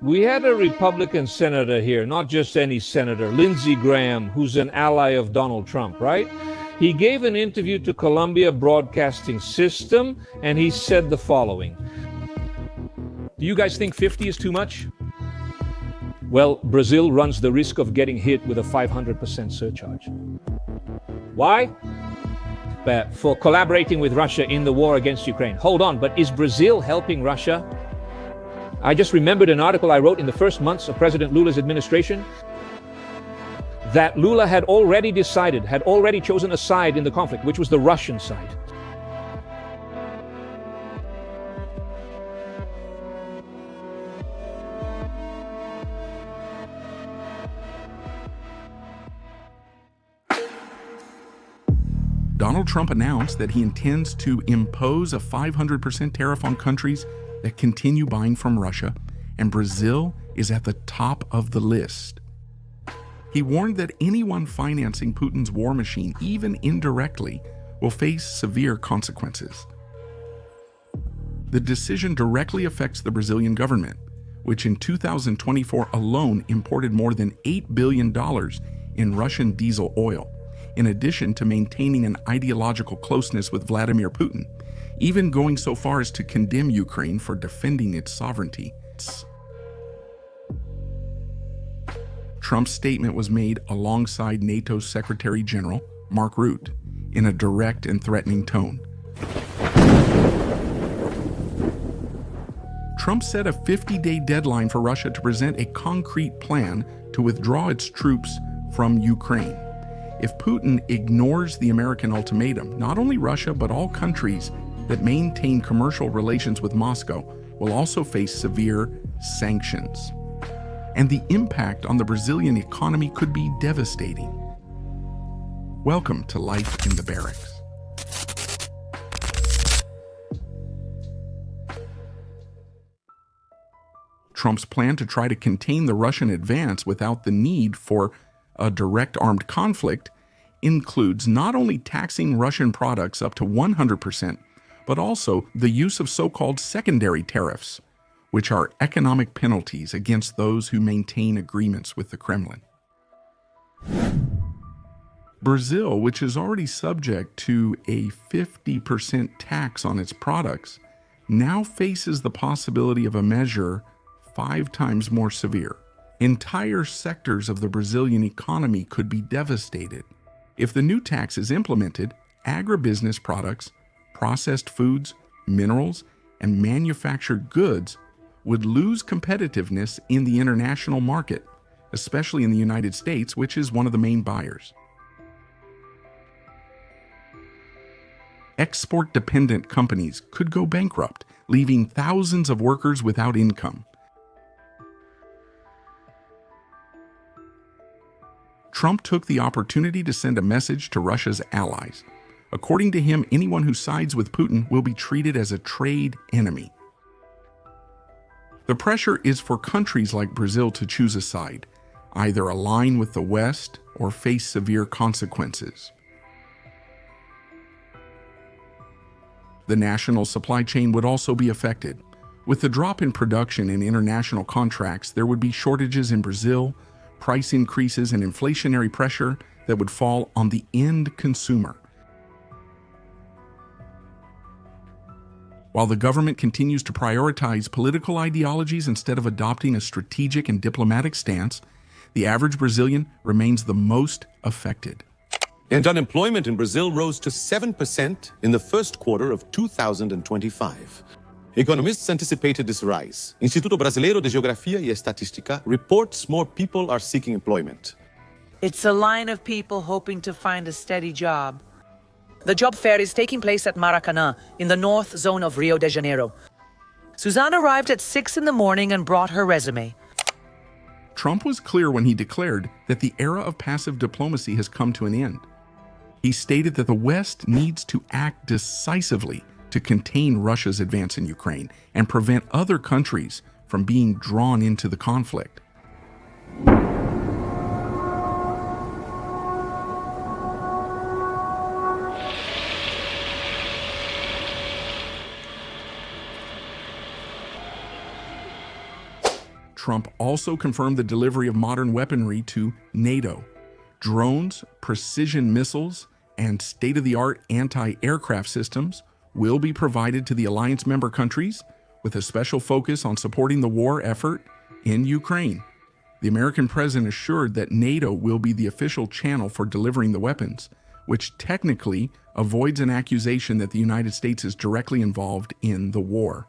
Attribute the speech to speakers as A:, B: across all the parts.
A: We had a Republican senator here, not just any senator, Lindsey Graham, who's an ally of Donald Trump, right? He gave an interview to Columbia Broadcasting System, and he said the following. Do you guys think 50 is too much? Well, Brazil runs the risk of getting hit with a 500% surcharge. Why? For collaborating with Russia in the war against Ukraine. Hold on, but is Brazil helping Russia? I just remembered an article I wrote in the first months of President Lula's administration that Lula had already chosen a side in the conflict, which was the Russian side.
B: Donald Trump announced that he intends to impose a 500% tariff on countries that continue buying from Russia, and Brazil is at the top of the list. He warned that anyone financing Putin's war machine, even indirectly, will face severe consequences. The decision directly affects the Brazilian government, which in 2024 alone imported more than $8 billion in Russian diesel oil, in addition to maintaining an ideological closeness with Vladimir Putin, even going so far as to condemn Ukraine for defending its sovereignty. Trump's statement was made alongside NATO's Secretary General, Mark Rutte, in a direct and threatening tone. Trump set a 50-day deadline for Russia to present a concrete plan to withdraw its troops from Ukraine. If Putin ignores the American ultimatum, not only Russia but all countries that maintain commercial relations with Moscow will also face severe sanctions. And the impact on the Brazilian economy could be devastating. Welcome to Life in the Barracks. Trump's plan to try to contain the Russian advance without the need for a direct armed conflict includes not only taxing Russian products up to 100%, but also the use of so-called secondary tariffs, which are economic penalties against those who maintain agreements with the Kremlin. Brazil, which is already subject to a 50% tax on its products, now faces the possibility of a measure 5 times more severe. Entire sectors of the Brazilian economy could be devastated. If the new tax is implemented, agribusiness products, processed foods, minerals, and manufactured goods would lose competitiveness in the international market, especially in the United States, which is one of the main buyers. Export-dependent companies could go bankrupt, leaving thousands of workers without income. Trump took the opportunity to send a message to Russia's allies. According to him, anyone who sides with Putin will be treated as a trade enemy. The pressure is for countries like Brazil to choose a side, either align with the West or face severe consequences. The national supply chain would also be affected. With the drop in production in international contracts, there would be shortages in Brazil, price increases and inflationary pressure that would fall on the end consumer. While the government continues to prioritize political ideologies instead of adopting a strategic and diplomatic stance, the average Brazilian remains the most affected.
C: And unemployment in Brazil rose to 7% in the first quarter of 2025. Economists anticipated this rise. Instituto Brasileiro de Geografia e Estatística reports more people are seeking employment.
D: It's a line of people hoping to find a steady job. The job fair is taking place at Maracanã, in the north zone of Rio de Janeiro. Suzanne arrived at 6 in the morning and brought her resume.
B: Trump was clear when he declared that the era of passive diplomacy has come to an end. He stated that the West needs to act decisively to contain Russia's advance in Ukraine and prevent other countries from being drawn into the conflict. Trump also confirmed the delivery of modern weaponry to NATO. Drones, precision missiles, and state-of-the-art anti-aircraft systems will be provided to the alliance member countries, with a special focus on supporting the war effort in Ukraine. The American president assured that NATO will be the official channel for delivering the weapons, which technically avoids an accusation that the United States is directly involved in the war.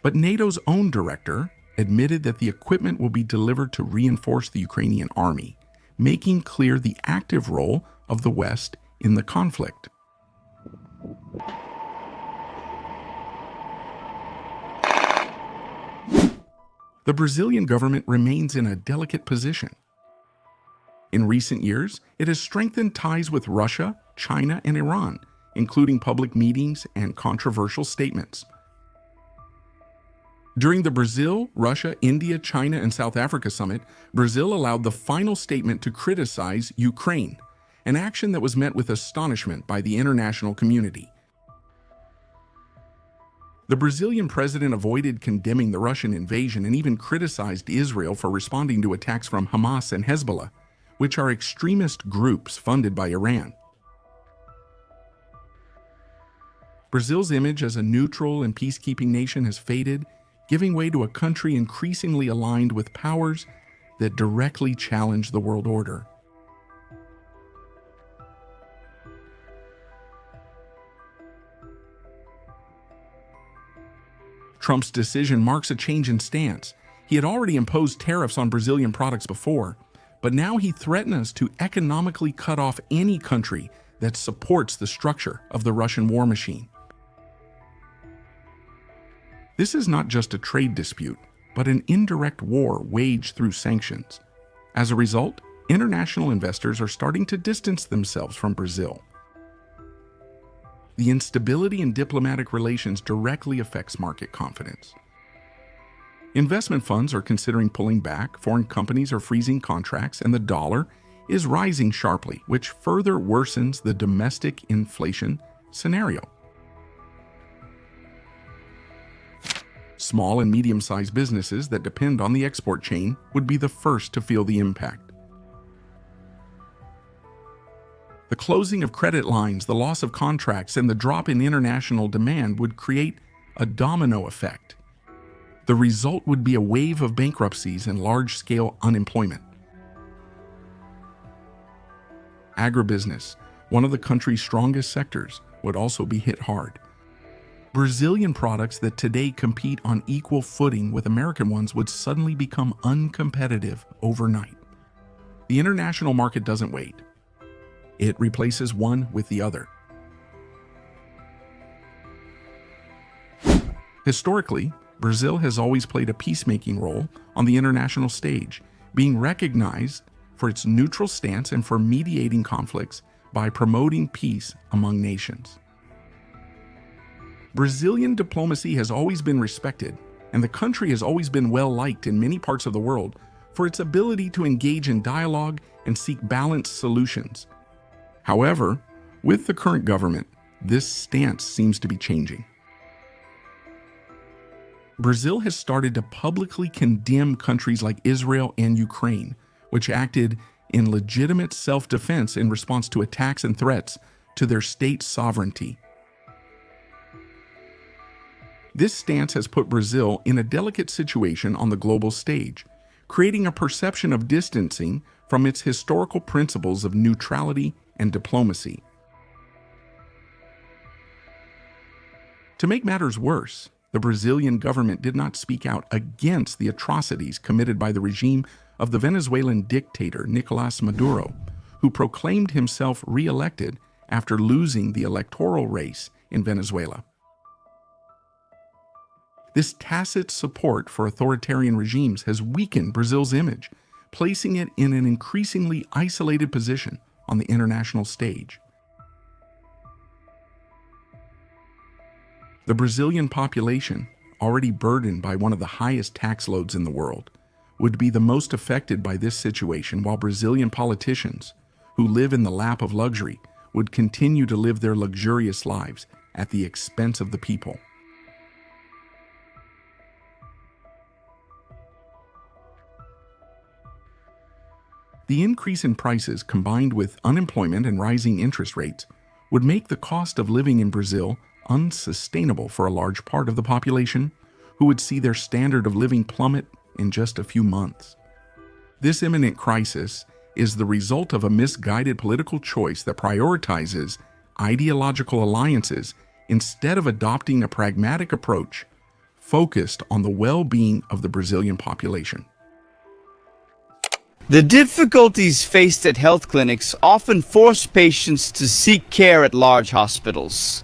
B: But NATO's own director admitted that the equipment will be delivered to reinforce the Ukrainian army, making clear the active role of the West in the conflict. The Brazilian government remains in a delicate position. In recent years, it has strengthened ties with Russia, China, and Iran, including public meetings and controversial statements. During the Brazil, Russia, India, China, and South Africa summit, Brazil allowed the final statement to criticize Ukraine, an action that was met with astonishment by the international community. The Brazilian president avoided condemning the Russian invasion and even criticized Israel for responding to attacks from Hamas and Hezbollah, which are extremist groups funded by Iran. Brazil's image as a neutral and peacekeeping nation has faded, giving way to a country increasingly aligned with powers that directly challenge the world order. Trump's decision marks a change in stance. He had already imposed tariffs on Brazilian products before, but now he threatens to economically cut off any country that supports the structure of the Russian war machine. This is not just a trade dispute, but an indirect war waged through sanctions. As a result, international investors are starting to distance themselves from Brazil. The instability in diplomatic relations directly affects market confidence. Investment funds are considering pulling back, foreign companies are freezing contracts, and the dollar is rising sharply, which further worsens the domestic inflation scenario. Small and medium-sized businesses that depend on the export chain would be the first to feel the impact. The closing of credit lines, the loss of contracts, and the drop in international demand would create a domino effect. The result would be a wave of bankruptcies and large-scale unemployment. Agribusiness, one of the country's strongest sectors, would also be hit hard. Brazilian products that today compete on equal footing with American ones would suddenly become uncompetitive overnight. The international market doesn't wait. It replaces one with the other. Historically, Brazil has always played a peacemaking role on the international stage, being recognized for its neutral stance and for mediating conflicts by promoting peace among nations. Brazilian diplomacy has always been respected, and the country has always been well liked in many parts of the world for its ability to engage in dialogue and seek balanced solutions. However, with the current government, this stance seems to be changing. Brazil has started to publicly condemn countries like Israel and Ukraine, which acted in legitimate self-defense in response to attacks and threats to their state sovereignty. This stance has put Brazil in a delicate situation on the global stage, creating a perception of distancing from its historical principles of neutrality and diplomacy. To make matters worse, the Brazilian government did not speak out against the atrocities committed by the regime of the Venezuelan dictator Nicolás Maduro, who proclaimed himself re-elected after losing the electoral race in Venezuela. This tacit support for authoritarian regimes has weakened Brazil's image, placing it in an increasingly isolated position on the international stage. The Brazilian population, already burdened by one of the highest tax loads in the world, would be the most affected by this situation, while Brazilian politicians, who live in the lap of luxury, would continue to live their luxurious lives at the expense of the people. The increase in prices combined with unemployment and rising interest rates would make the cost of living in Brazil unsustainable for a large part of the population, who would see their standard of living plummet in just a few months. This imminent crisis is the result of a misguided political choice that prioritizes ideological alliances instead of adopting a pragmatic approach focused on the well-being of the Brazilian population.
E: The difficulties faced at health clinics often force patients to seek care at large hospitals.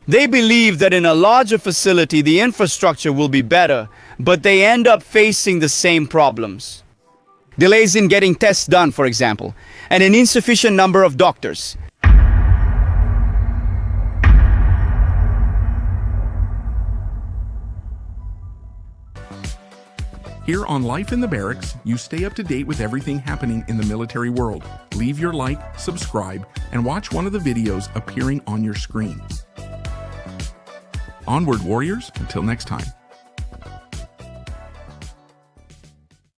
E: They believe that in a larger facility the infrastructure will be better, but they end up facing the same problems. Delays in getting tests done, for example, and an insufficient number of doctors.
B: Here on Life in the Barracks, you stay up to date with everything happening in the military world. Leave your like, subscribe, and watch one of the videos appearing on your screen. Onward, warriors, until next time.